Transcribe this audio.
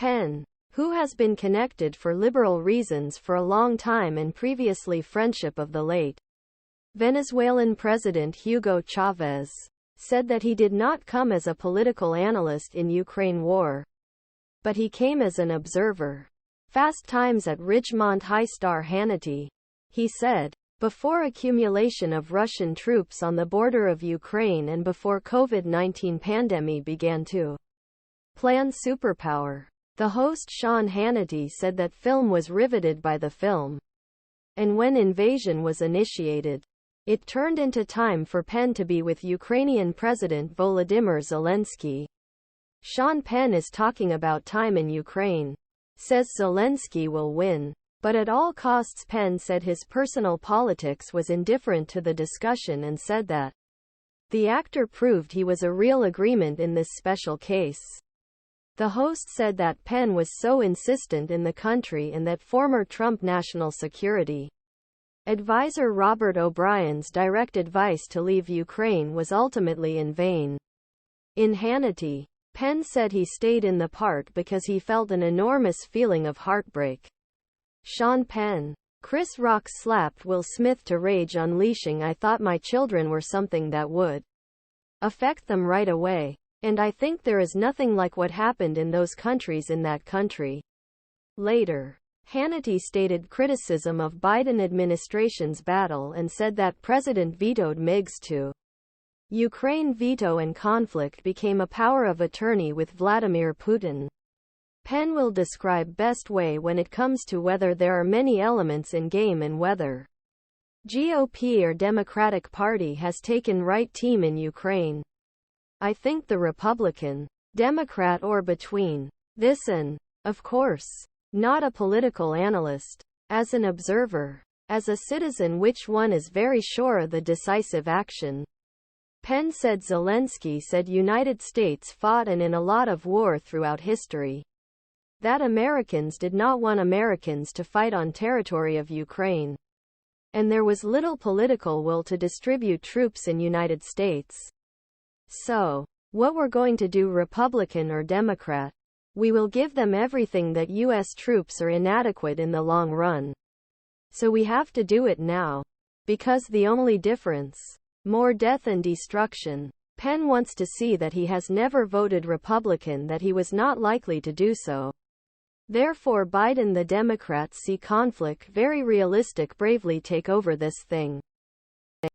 Penn, who has been connected for liberal reasons for a long time and previously friendship of the late Venezuelan President Hugo Chavez, said that he did not come as a political analyst in Ukraine war, but he came as an observer. Fast Times at Ridgemont High star Hannity. He said, before accumulation of Russian troops on the border of Ukraine and before COVID-19 pandemic began to plan superpower. The host Sean Hannity said that film was riveted by the film. And when invasion was initiated, it turned into time for Penn to be with Ukrainian President Volodymyr Zelenskyy. Sean Penn is talking about time in Ukraine. Says Zelenskyy will win. But at all costs. Penn said his personal politics was indifferent to the discussion and said that the actor proved he was a real agreement in this special case. The host said that Penn was so insistent in the country and that former Trump national security advisor Robert O'Brien's direct advice to leave Ukraine was ultimately in vain. In Hannity, Penn said he stayed in the part because he felt an enormous feeling of heartbreak. Sean Penn. Chris Rock slapped Will Smith to rage unleashing I thought my children were something that would affect them right away. And I think there is nothing like what happened in those countries in that country. Later, Hannity stated criticism of Biden administration's battle and said that President vetoed Migs to Ukraine. Veto and conflict became a power of attorney with Vladimir Putin. Penn will describe best way when it comes to whether there are many elements in game and whether GOP or Democratic Party has taken right team in Ukraine. I think the Republican, Democrat or between this and, of course, not a political analyst. As an observer, as a citizen, which one is very sure the decisive action. Penn said Zelenskyy said United States fought and in a lot of war throughout history. That Americans did not want Americans to fight on territory of Ukraine. And there was little political will to distribute troops in United States. So, what we're going to do, Republican or Democrat, we will give them everything that U.S. troops are inadequate in the long run. So we have to do it now. Because the only difference, more death and destruction. Penn wants to see that he has never voted Republican, that he was not likely to do so. Therefore Biden the Democrats see conflict very realistic, bravely take over this thing.